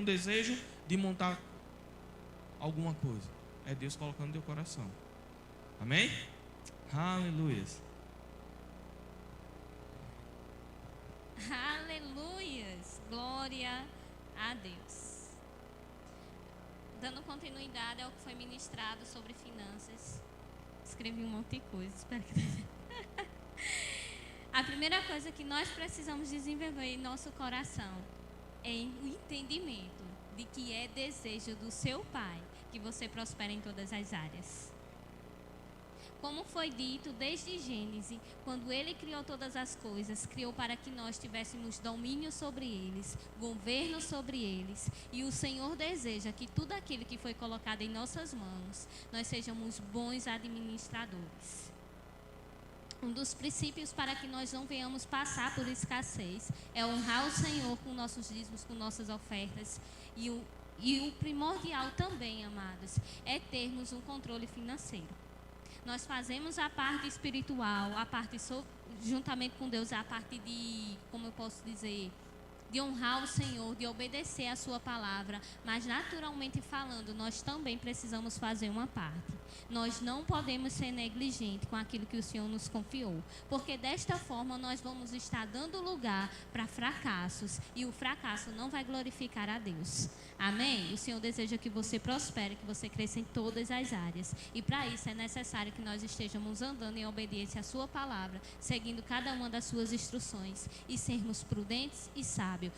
desejo de montar alguma coisa. É Deus colocando no teu coração. Amém? Aleluias. Aleluias. Glória a Deus. Dando continuidade ao que foi ministrado sobre finanças. Escrevi um monte de coisa. Espero que... A primeira coisa que nós precisamos desenvolver em nosso coração é o entendimento de que é desejo do seu Pai que você prospere em todas as áreas. Como foi dito desde Gênesis, quando Ele criou todas as coisas, criou para que nós tivéssemos domínio sobre eles, governo sobre eles. E o Senhor deseja que tudo aquilo que foi colocado em nossas mãos, nós sejamos bons administradores. Um dos princípios para que nós não venhamos passar por escassez é honrar o Senhor com nossos dízimos, com nossas ofertas. E o primordial também, amados, é termos um controle financeiro. Nós fazemos a parte espiritual, a parte juntamente com Deus, a parte de, como eu posso dizer, de honrar o Senhor, de obedecer a sua palavra, mas naturalmente falando, nós também precisamos fazer uma parte. Nós não podemos ser negligentes com aquilo que o Senhor nos confiou, porque desta forma nós vamos estar dando lugar para fracassos, e o fracasso não vai glorificar a Deus. Amém? O Senhor deseja que você prospere, que você cresça em todas as áreas, e para isso é necessário que nós estejamos andando em obediência à sua palavra, seguindo cada uma das suas instruções, e sermos prudentes e sábios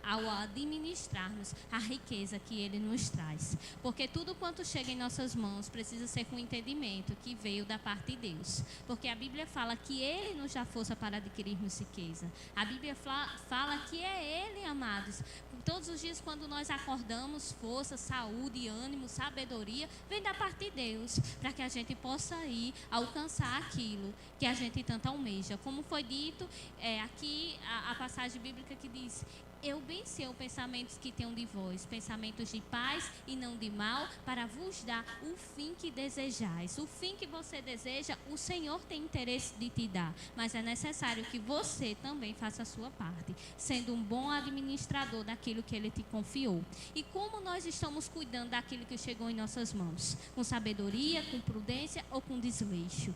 ao administrarmos a riqueza que Ele nos traz. Porque tudo quanto chega em nossas mãos precisa ser com entendimento que veio da parte de Deus. Porque a Bíblia fala que Ele nos dá força para adquirirmos riqueza. A Bíblia fala que é Ele, amados. Todos os dias quando nós acordamos, força, saúde, ânimo, sabedoria, vem da parte de Deus, para que a gente possa ir alcançar aquilo que a gente tanto almeja. Como foi dito aqui, a passagem bíblica que diz: eu bem sei os pensamentos que tenho de vós, pensamentos de paz e não de mal, para vos dar o fim que desejais. O fim que você deseja, o Senhor tem interesse de te dar, mas é necessário que você também faça a sua parte, sendo um bom administrador daquilo que Ele te confiou. E como nós estamos cuidando daquilo que chegou em nossas mãos? Com sabedoria, com prudência ou com desleixo?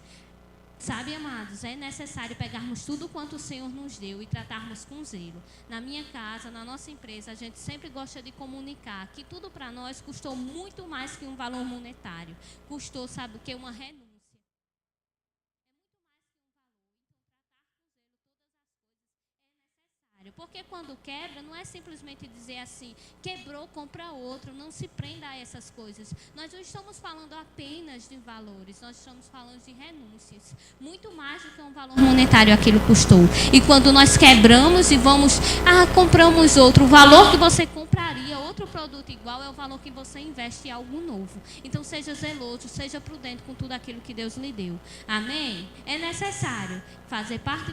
Sabe, amados, é necessário pegarmos tudo quanto o Senhor nos deu e tratarmos com zelo. Na minha casa, na nossa empresa, a gente sempre gosta de comunicar que tudo para nós custou muito mais que um valor monetário. Custou, sabe o que? Uma renúncia. Porque quando quebra, não é simplesmente dizer assim, quebrou, compra outro, não se prenda a essas coisas. Nós não estamos falando apenas de valores, nós estamos falando de renúncias. Muito mais do que um valor monetário aquilo custou. E quando nós quebramos e vamos, compramos outro, o valor que você compraria, outro produto igual, é o valor que você investe em algo novo. Então seja zeloso, seja prudente com tudo aquilo que Deus lhe deu. Amém? É necessário fazer parte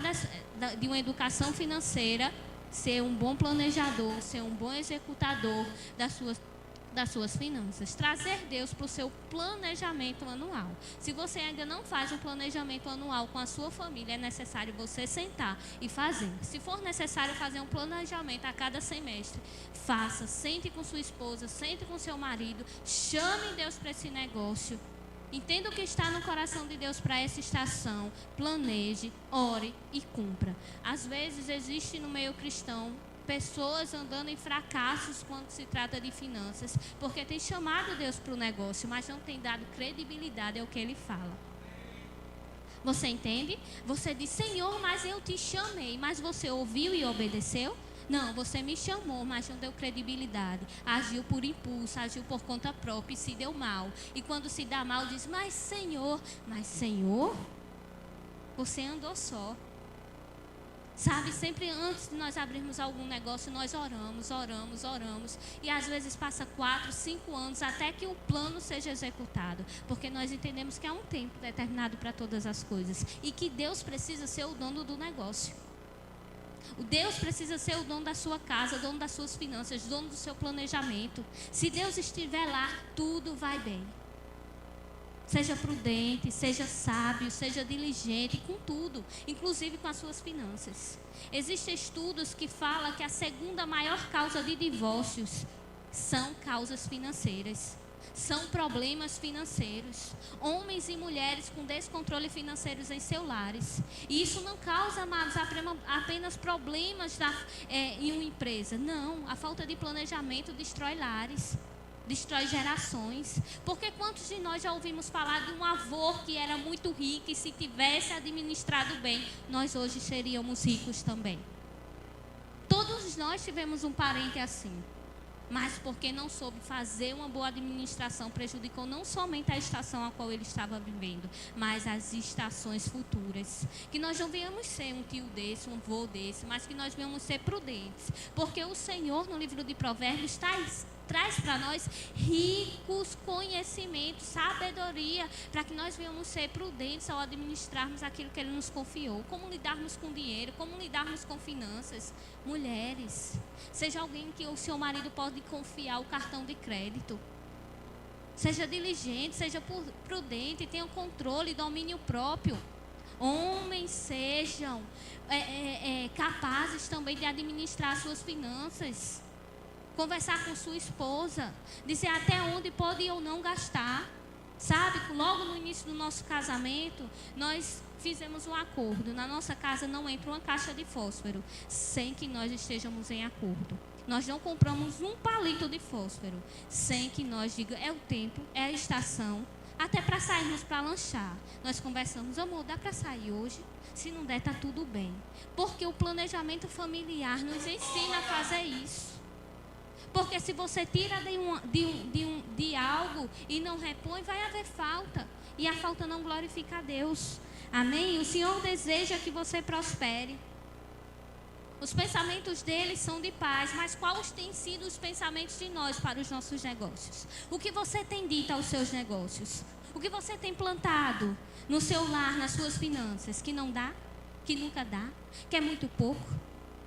de uma educação financeira, ser um bom planejador, ser um bom executador das suas finanças, trazer Deus para o seu planejamento anual. Se você ainda não faz um planejamento anual com a sua família, é necessário você sentar e fazer. Se for necessário fazer um planejamento a cada semestre, faça, sente com sua esposa, sente com seu marido, chame Deus para esse negócio. Entenda o que está no coração de Deus para essa estação. Planeje, ore e cumpra. Às vezes existe no meio cristão pessoas andando em fracassos quando se trata de finanças, porque tem chamado Deus para o negócio, mas não tem dado credibilidade ao que Ele fala. Você entende? Você diz: Senhor, mas eu te chamei, mas você ouviu e obedeceu? Não, você me chamou, mas não deu credibilidade. Agiu por impulso, agiu por conta própria e se deu mal. E quando se dá mal, diz: mas Senhor, você andou só. Sabe, sempre antes de nós abrirmos algum negócio, nós oramos. E às vezes passa 4, 5 anos até que o plano seja executado. Porque nós entendemos que há um tempo determinado para todas as coisas. E que Deus precisa ser o dono do negócio. Deus precisa ser o dono da sua casa, o dono das suas finanças, o dono do seu planejamento. Se Deus estiver lá, tudo vai bem. Seja prudente, seja sábio, seja diligente com tudo, inclusive com as suas finanças. Existem estudos que falam que a segunda maior causa de divórcios são causas financeiras. São problemas financeiros. Homens e mulheres com descontrole financeiro em seus lares. E isso não causa, amados, apenas problemas em uma empresa. Não, a falta de planejamento destrói lares, destrói gerações. Porque quantos de nós já ouvimos falar de um avô que era muito rico e se tivesse administrado bem, nós hoje seríamos ricos também. Todos nós tivemos um parente assim. Mas porque não soube fazer uma boa administração, prejudicou não somente a estação a qual ele estava vivendo, mas as estações futuras. Que nós não venhamos ser um tio desse, um avô desse, mas que nós venhamos ser prudentes. Porque o Senhor, no livro de Provérbios, traz para nós ricos conhecimentos, sabedoria, para que nós venhamos ser prudentes ao administrarmos aquilo que Ele nos confiou. Como lidarmos com dinheiro, como lidarmos com finanças. Mulheres, seja alguém que o seu marido pode confiar o cartão de crédito. Seja diligente, seja prudente, tenha controle, domínio próprio. Homens sejam capazes também de administrar suas finanças. Conversar com sua esposa, dizer até onde pode ou não gastar. Sabe, logo no início do nosso casamento, nós fizemos um acordo. Na nossa casa não entra uma caixa de fósforo sem que nós estejamos em acordo. Nós não compramos um palito de fósforo sem que nós digamos, é o tempo, é a estação, até para sairmos para lanchar. Nós conversamos, amor, dá para sair hoje? Se não der, está tudo bem. Porque o planejamento familiar nos ensina a fazer isso. Porque se você tira de algo e não repõe, vai haver falta. E a falta não glorifica a Deus. Amém? O Senhor deseja que você prospere. Os pensamentos dele são de paz. Mas quais têm sido os pensamentos de nós para os nossos negócios? O que você tem dito aos seus negócios? O que você tem plantado no seu lar, nas suas finanças? Que não dá? Que nunca dá? Que é muito pouco?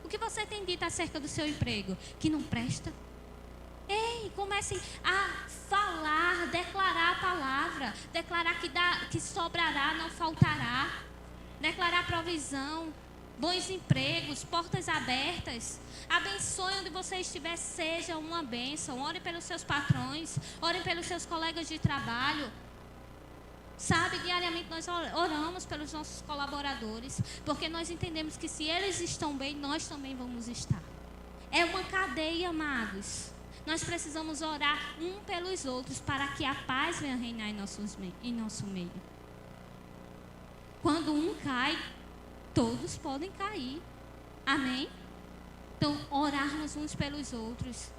O que você tem dito acerca do seu emprego? Que não presta? Ei, comecem a falar, declarar a palavra, declarar que sobrará, não faltará, declarar provisão, bons empregos, portas abertas. Abençoe onde você estiver, seja uma bênção. Ore pelos seus patrões, ore pelos seus colegas de trabalho. Sabe, diariamente nós oramos pelos nossos colaboradores, porque nós entendemos que se eles estão bem, nós também vamos estar. É uma cadeia, amados. Nós precisamos orar um pelos outros para que a paz venha reinar em nosso meio. Quando um cai, todos podem cair. Amém? Então, orarmos uns pelos outros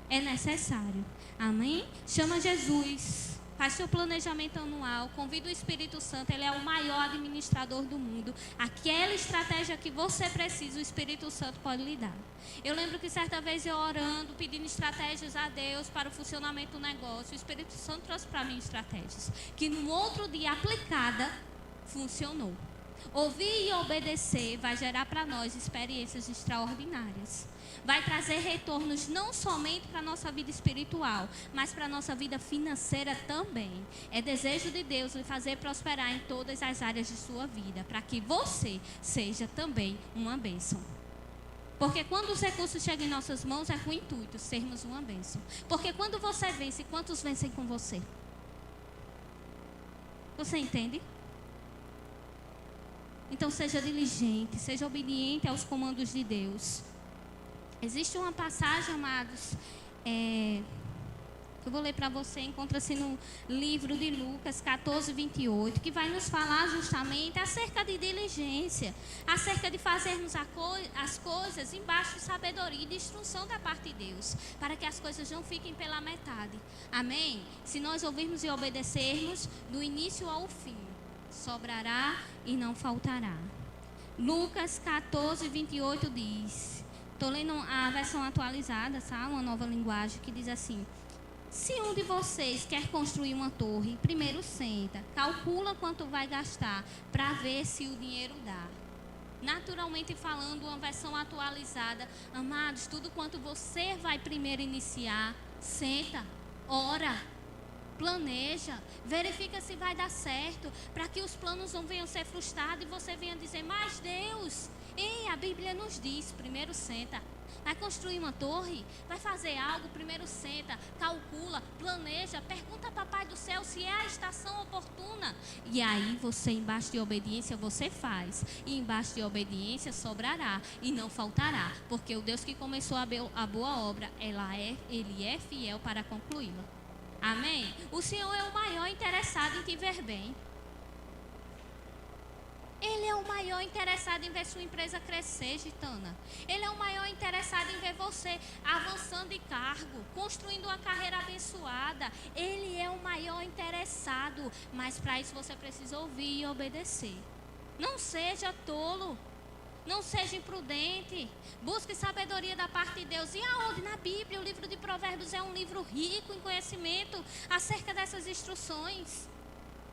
é necessário. Amém? Chama Jesus. Faz seu planejamento anual, convida o Espírito Santo, ele é o maior administrador do mundo. Aquela estratégia que você precisa, o Espírito Santo pode lhe dar. Eu lembro que certa vez eu orando, pedindo estratégias a Deus para o funcionamento do negócio, o Espírito Santo trouxe para mim estratégias, que no outro dia aplicada, funcionou. Ouvir e obedecer vai gerar para nós experiências extraordinárias. Vai trazer retornos não somente para a nossa vida espiritual, mas para a nossa vida financeira também. É desejo de Deus lhe fazer prosperar em todas as áreas de sua vida, para que você seja também uma bênção. Porque quando os recursos chegam em nossas mãos, é com o intuito de sermos uma bênção. Porque quando você vence, quantos vencem com você? Você entende? Então seja diligente, seja obediente aos comandos de Deus. Existe uma passagem, amados, que eu vou ler para você, encontra-se no livro de Lucas 14, 28, que vai nos falar justamente acerca de diligência, acerca de fazermos as coisas embaixo de sabedoria e de instrução da parte de Deus, para que as coisas não fiquem pela metade. Amém? Se nós ouvirmos e obedecermos do início ao fim, sobrará e não faltará. Lucas 14, 28 diz... Estou lendo a versão atualizada, sabe? Uma nova linguagem que diz assim: se um de vocês quer construir uma torre, primeiro senta, calcula quanto vai gastar para ver se o dinheiro dá. Naturalmente falando, uma versão atualizada, amados, tudo quanto você vai primeiro iniciar, senta, ora, planeja, verifica se vai dar certo, para que os planos não venham ser frustrados e você venha dizer, mas Deus... Ei, a Bíblia nos diz, primeiro senta, Vai construir uma torre? Vai fazer algo? Primeiro senta, calcula, planeja, pergunta a Papai do Céu se é a estação oportuna. E aí você, embaixo de obediência, você faz. E embaixo de obediência sobrará e não faltará. Porque o Deus que começou a boa obra, Ele é fiel para concluí-la. Amém? O Senhor é o maior interessado em te ver bem. Ele é o maior interessado em ver sua empresa crescer, Gitana. Ele é o maior interessado em ver você avançando de cargo, construindo uma carreira abençoada. Ele é o maior interessado. Mas para isso você precisa ouvir e obedecer. Não seja tolo. Não seja imprudente. Busque sabedoria da parte de Deus. E aonde? Na Bíblia, o livro de Provérbios é um livro rico em conhecimento acerca dessas instruções.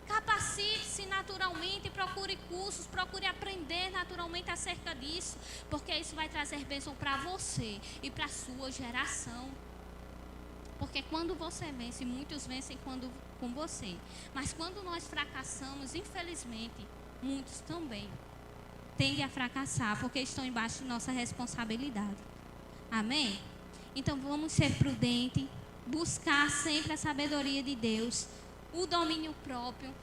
Capacite-se naturalmente, procure cursos, procure aprender naturalmente acerca disso, porque isso vai trazer bênção para você e para a sua geração. Porque quando você vence, muitos vencem com você. Mas quando nós fracassamos, infelizmente, muitos também tendem a fracassar, porque estão embaixo de nossa responsabilidade. Amém? Então vamos ser prudentes, buscar sempre a sabedoria de Deus, o domínio próprio,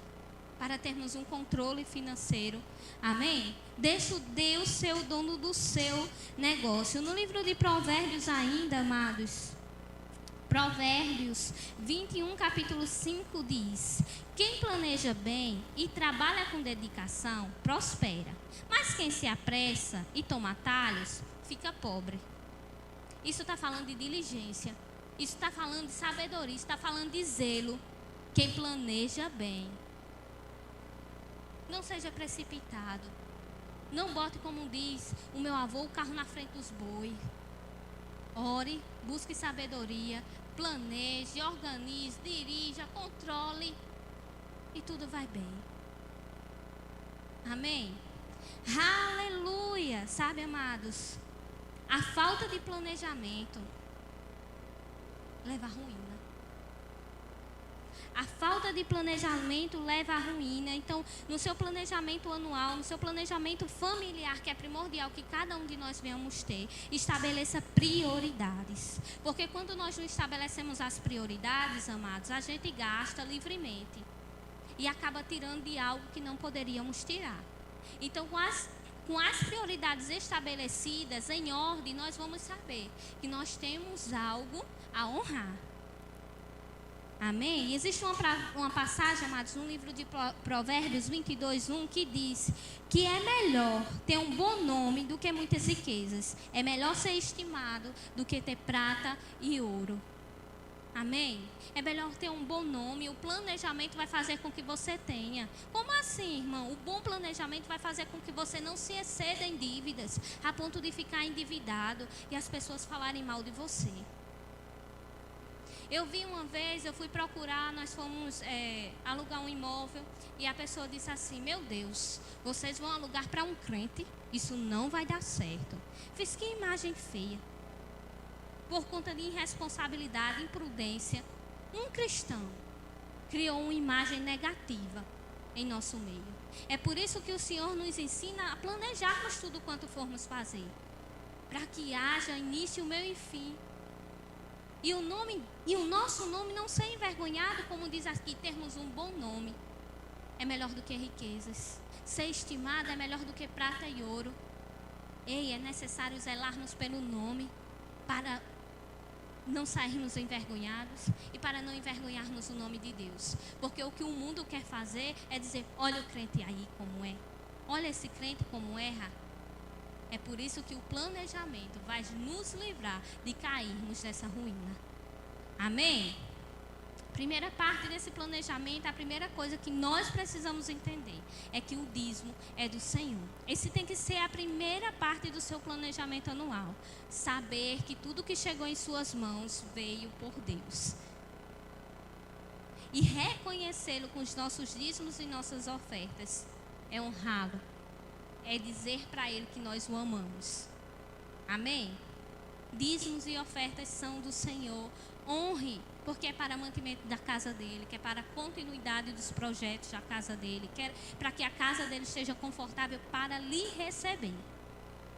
para termos um controle financeiro. Amém? Deixa o Deus ser o dono do seu negócio. No livro de Provérbios ainda, amados, Provérbios 21, capítulo 5 diz: quem planeja bem e trabalha com dedicação, prospera. Mas quem se apressa e toma atalhos, fica pobre. Isso está falando de diligência. Isso está falando de sabedoria. Isso está falando de zelo. Quem planeja bem. Não seja precipitado. Não bote, como diz o meu avô, o carro na frente dos bois. Ore, busque sabedoria, planeje, organize, dirija, controle e tudo vai bem. Amém? Aleluia! Sabe, amados, a falta de planejamento leva à ruína. A falta de planejamento leva à ruína. Então, no seu planejamento anual, no seu planejamento familiar, que é primordial que cada um de nós venhamos ter, estabeleça prioridades. Porque quando nós não estabelecemos as prioridades, amados, a gente gasta livremente. E acaba tirando de algo que não poderíamos tirar. Então, com as prioridades estabelecidas em ordem, nós vamos saber que nós temos algo a honrar. Amém? E existe uma passagem, amados, no livro de Provérbios 22, 1, que diz que é melhor ter um bom nome do que muitas riquezas. É melhor ser estimado do que ter prata e ouro. Amém? É melhor ter um bom nome. O planejamento vai fazer com que você tenha. Como assim, irmão? O bom planejamento vai fazer com que você não se exceda em dívidas, a ponto de ficar endividado e as pessoas falarem mal de você. Eu vi uma vez, eu fui procurar, nós fomos alugar um imóvel e a pessoa disse assim: meu Deus, vocês vão alugar para um crente? Isso não vai dar certo. Fiz que imagem feia. Por conta de irresponsabilidade, imprudência, um cristão criou uma imagem negativa em nosso meio. É por isso que o Senhor nos ensina a planejarmos tudo quanto formos fazer, para que haja início, meio e fim. E o nosso nome não ser envergonhado, como diz aqui, termos um bom nome. É melhor do que riquezas. Ser estimado é melhor do que prata e ouro. Ei, é necessário zelarmos pelo nome para não sairmos envergonhados e para não envergonharmos o nome de Deus. Porque o que o mundo quer fazer é dizer: olha o crente aí como é. Olha esse crente como erra. É por isso que o planejamento vai nos livrar de cairmos nessa ruína. Amém? Primeira parte desse planejamento, a primeira coisa que nós precisamos entender é que o dízimo é do Senhor. Esse tem que ser a primeira parte do seu planejamento anual. Saber que tudo que chegou em suas mãos veio por Deus. E reconhecê-lo com os nossos dízimos e nossas ofertas é honrá-lo. É dizer para Ele que nós o amamos. Amém? Dízimos e ofertas são do Senhor. Honre, porque é para mantimento da casa dele, que é para a continuidade dos projetos da casa dele, que é para que a casa dele esteja confortável para lhe receber.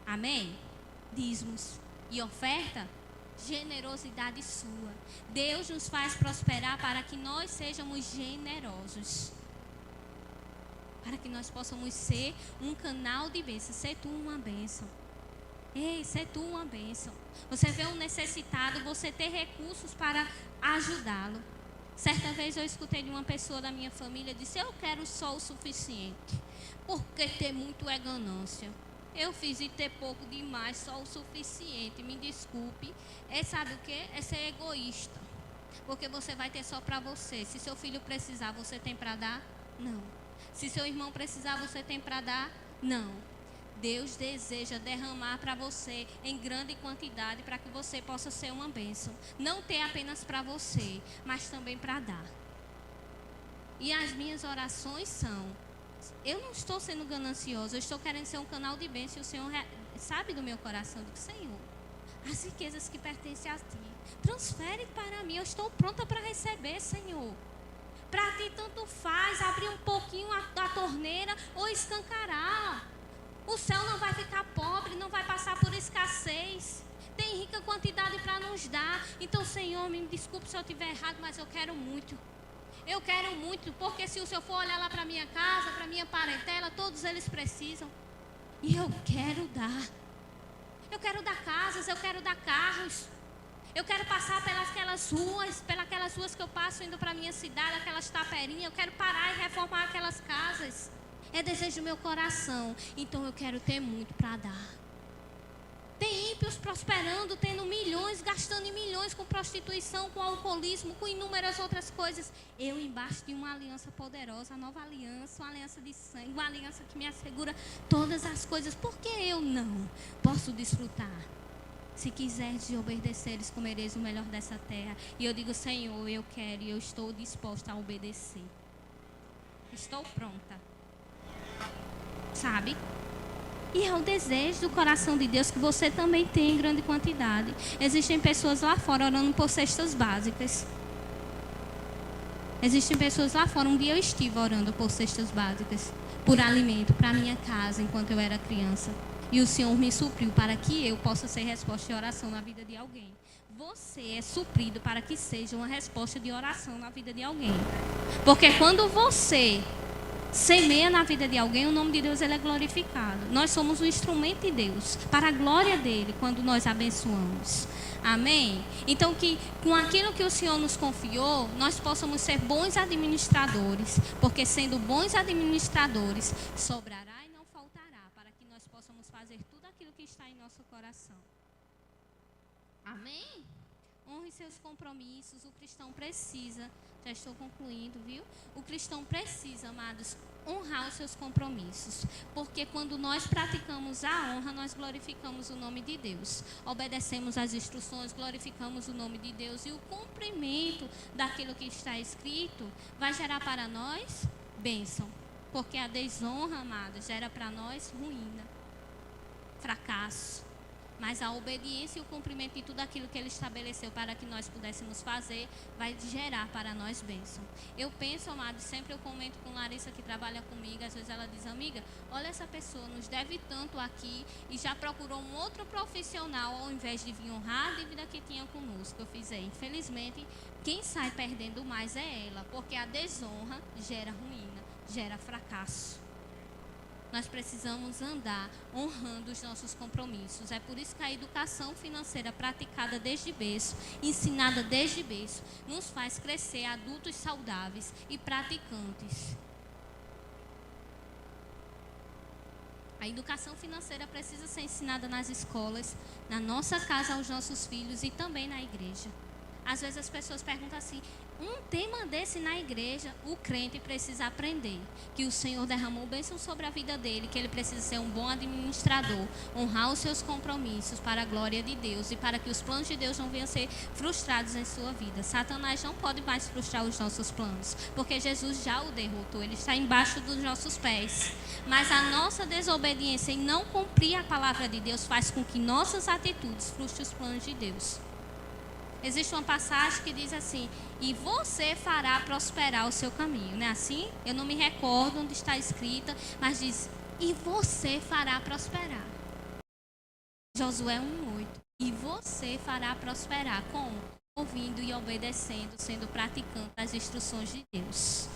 Amém? Dízimos e oferta, generosidade sua. Deus nos faz prosperar para que nós sejamos generosos. Para que nós possamos ser um canal de bênção. Ser tu uma bênção. Ei, ser tu uma bênção. Você vê um necessitado, você ter recursos para ajudá-lo. Certa vez eu escutei de uma pessoa da minha família, disse: eu quero só o suficiente, porque ter muito é ganância. Eu fiz e ter pouco demais, só o suficiente. Me desculpe. Sabe o que? É ser egoísta. Porque você vai ter só para você. Se seu filho precisar, você tem para dar? Não. Se seu irmão precisar, você tem para dar? Não. Deus deseja derramar para você em grande quantidade para que você possa ser uma bênção. Não ter apenas para você, mas também para dar. E as minhas orações são: eu não estou sendo gananciosa, eu estou querendo ser um canal de bênção. E o Senhor sabe do meu coração. Eu digo: Senhor, as riquezas que pertencem a Ti, transfere para mim. Eu estou pronta para receber, Senhor. Para Ti tanto faz abrir um pouquinho a torneira ou escancarar. O céu não vai ficar pobre, não vai passar por escassez. Tem rica quantidade para nos dar. Então, Senhor, me desculpe se eu estiver errado, mas eu quero muito. Eu quero muito, porque se o Senhor for olhar lá para minha casa, para minha parentela, todos eles precisam. E eu quero dar. Eu quero dar casas, eu quero dar carros. Eu quero passar pelas ruas que eu passo indo para a minha cidade, aquelas taperinhas. Eu quero parar e reformar aquelas casas. É desejo do meu coração. Então eu quero ter muito para dar. Tem ímpios prosperando, tendo milhões, gastando em milhões com prostituição, com alcoolismo, com inúmeras outras coisas. Eu embaixo de uma aliança poderosa, a nova aliança, uma aliança de sangue, uma aliança que me assegura todas as coisas. Por que eu não posso desfrutar? Se quiseres e obedeceres, comereis o melhor dessa terra. E eu digo: Senhor, eu quero e eu estou disposta a obedecer. Estou pronta. Sabe? E é o desejo do coração de Deus que você também tem em grande quantidade. Existem pessoas lá fora orando por cestas básicas. Existem pessoas lá fora. Um dia eu estive orando por cestas básicas, por alimento, para minha casa, enquanto eu era criança. E o Senhor me supriu para que eu possa ser resposta de oração na vida de alguém. Você é suprido para que seja uma resposta de oração na vida de alguém. Porque quando você semeia na vida de alguém, o nome de Deus ele é glorificado. Nós somos um instrumento de Deus, para a glória dele, quando nós abençoamos. Amém? Então que com aquilo que o Senhor nos confiou, nós possamos ser bons administradores. Porque sendo bons administradores, sobrará e não faltará, para que nós possamos fazer tudo aquilo que está em nosso coração. Amém? Honre seus compromissos. O cristão precisa, já estou concluindo, viu? O cristão precisa, amados, honrar os seus compromissos. Porque quando nós praticamos a honra, nós glorificamos o nome de Deus. Obedecemos às instruções, glorificamos o nome de Deus. E o cumprimento daquilo que está escrito vai gerar para nós bênção. Porque a desonra, amados, gera para nós ruína, fracasso. Mas a obediência e o cumprimento de tudo aquilo que Ele estabeleceu para que nós pudéssemos fazer, vai gerar para nós bênção. Eu penso, amado, sempre eu comento com Larissa que trabalha comigo, às vezes ela diz: amiga, olha, essa pessoa nos deve tanto aqui e já procurou um outro profissional ao invés de vir honrar a dívida que tinha conosco. Eu fiz, infelizmente, quem sai perdendo mais é ela, porque a desonra gera ruína, gera fracasso. Nós precisamos andar honrando os nossos compromissos. É por isso que a educação financeira praticada desde berço, ensinada desde berço, nos faz crescer adultos saudáveis e praticantes. A educação financeira precisa ser ensinada nas escolas, na nossa casa aos nossos filhos e também na igreja. Às vezes as pessoas perguntam assim: um tema desse na igreja, o crente precisa aprender que o Senhor derramou bênção sobre a vida dele, que ele precisa ser um bom administrador, honrar os seus compromissos para a glória de Deus e para que os planos de Deus não venham a ser frustrados em sua vida. Satanás não pode mais frustrar os nossos planos, porque Jesus já o derrotou, ele está embaixo dos nossos pés. Mas a nossa desobediência em não cumprir a palavra de Deus faz com que nossas atitudes frustrem os planos de Deus. Existe uma passagem que diz assim: e você fará prosperar o seu caminho. Não é assim? Eu não me recordo onde está escrita, mas diz: e você fará prosperar. Josué 1:8. E você fará prosperar. Como? Ouvindo e obedecendo, sendo praticante das instruções de Deus.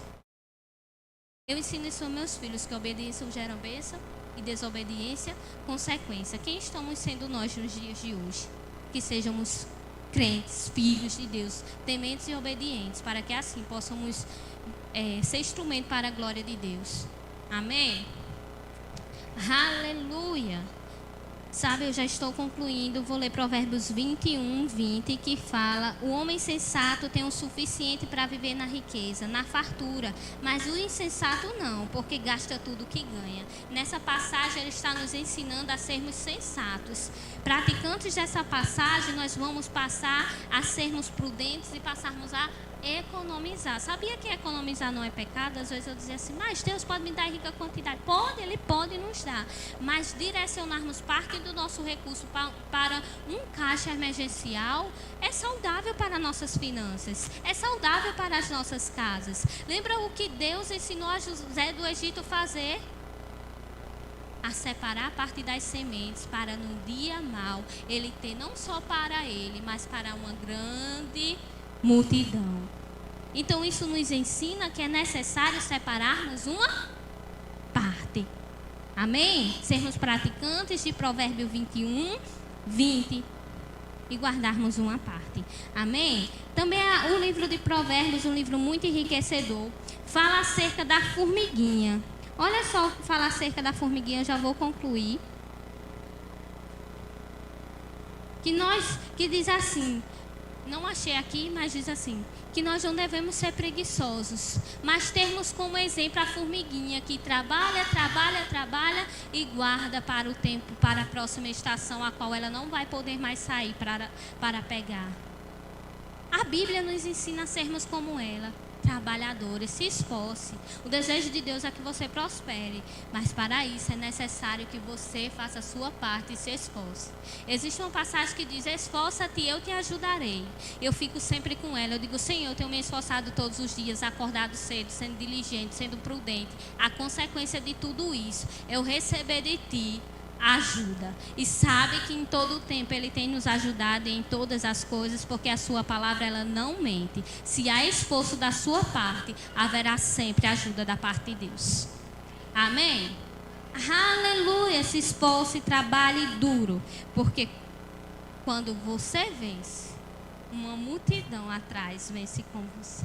Eu ensino isso aos meus filhos, que obediência gera bênção e desobediência, consequência. Quem estamos sendo nós nos dias de hoje? Que sejamos crentes, filhos de Deus, tementes e obedientes, para que assim possamos ser instrumento para a glória de Deus. Amém? Aleluia! Sabe, eu já estou concluindo, vou ler Provérbios 21, 20, que fala: o homem sensato tem o suficiente para viver na riqueza, na fartura, mas o insensato não, porque gasta tudo que ganha. Nessa passagem ele está nos ensinando a sermos sensatos. Praticantes dessa passagem, nós vamos passar a sermos prudentes e passarmos a economizar. Sabia que economizar não é pecado? Às vezes eu dizia assim, mas Deus pode me dar rica quantidade. Pode, Ele pode nos dar. Mas direcionarmos parte do nosso recurso para um caixa emergencial é saudável para nossas finanças. É saudável para as nossas casas. Lembra o que Deus ensinou a José do Egito fazer? A separar a parte das sementes para no dia mau ele ter não só para ele, mas para uma grande multidão. Então isso nos ensina que é necessário separarmos uma parte. Amém? Sermos praticantes de Provérbio 21, 20 e guardarmos uma parte. Amém? Também o livro de Provérbios, um livro muito enriquecedor, fala acerca da formiguinha. Olha só o que fala acerca da formiguinha, eu já vou concluir. Que diz assim, não achei aqui, mas diz assim, que nós não devemos ser preguiçosos, mas termos como exemplo a formiguinha que trabalha e guarda para o tempo, para a próxima estação, a qual ela não vai poder mais sair para pegar. A Bíblia nos ensina a sermos como ela, trabalhadores, se esforce. O desejo de Deus é que você prospere, mas para isso é necessário que você faça a sua parte e se esforce. Existe uma passagem que diz, esforça-te, eu te ajudarei. Eu fico sempre com ela, eu digo, Senhor, eu tenho me esforçado todos os dias, acordado cedo, sendo diligente, sendo prudente. A consequência de tudo isso é eu receber de ti ajuda. E sabe que em todo o tempo Ele tem nos ajudado em todas as coisas, porque a sua palavra ela não mente. Se há esforço da sua parte, haverá sempre ajuda da parte de Deus. Amém? Aleluia! Se esforce e trabalhe duro, porque quando você vence, uma multidão atrás vence com você.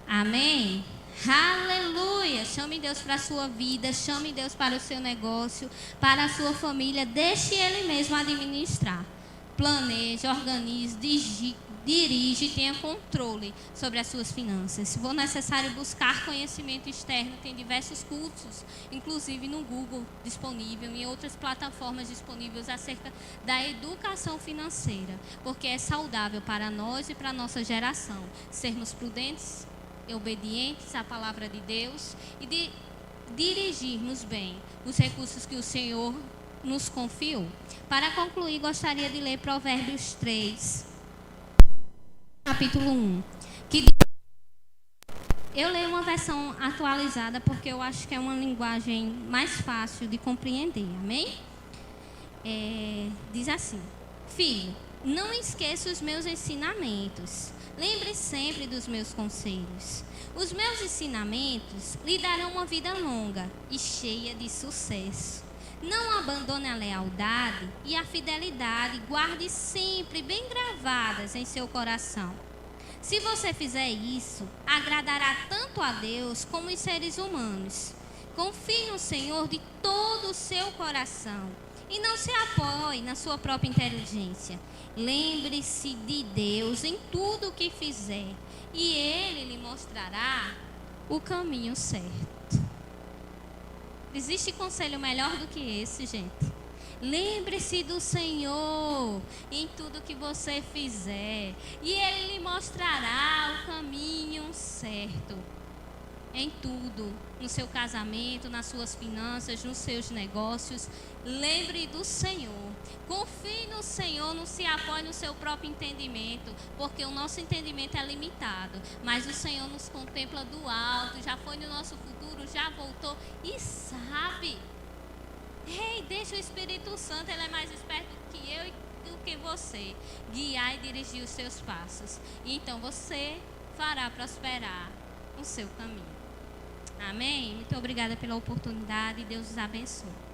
Amém? Aleluia! Chame Deus para a sua vida, chame Deus para o seu negócio, para a sua família, deixe Ele mesmo administrar. Planeje, organize, dirige, tenha controle sobre as suas finanças. Se for necessário buscar conhecimento externo, tem diversos cursos, inclusive no Google disponível, em outras plataformas disponíveis acerca da educação financeira, porque é saudável para nós e para a nossa geração sermos prudentes, obedientes à palavra de Deus e dirigirmos bem os recursos que o Senhor nos confiou. Para concluir, gostaria de ler Provérbios 3, capítulo 1. Eu leio uma versão atualizada porque eu acho que é uma linguagem mais fácil de compreender. Amém? Diz assim: filho, não esqueça os meus ensinamentos. Lembre sempre dos meus conselhos. Os meus ensinamentos lhe darão uma vida longa e cheia de sucesso. Não abandone a lealdade e a fidelidade. Guarde sempre bem gravadas em seu coração. Se você fizer isso, agradará tanto a Deus como os seres humanos. Confie no Senhor de todo o seu coração e não se apoie na sua própria inteligência. Lembre-se de Deus em tudo o que fizer e Ele lhe mostrará o caminho certo. Existe conselho melhor do que esse, gente? Lembre-se do Senhor em tudo que você fizer e Ele lhe mostrará o caminho certo. Em tudo, no seu casamento, nas suas finanças, nos seus negócios, lembre do Senhor. Confie no Senhor, não se apoie no seu próprio entendimento, porque o nosso entendimento é limitado. Mas o Senhor nos contempla do alto, já foi no nosso futuro, já voltou e sabe Ei, deixa o Espírito Santo, ele é mais esperto que eu e do que você, guiar e dirigir os seus passos. E então você fará prosperar o seu caminho. Amém? Muito obrigada pela oportunidade e Deus os abençoe.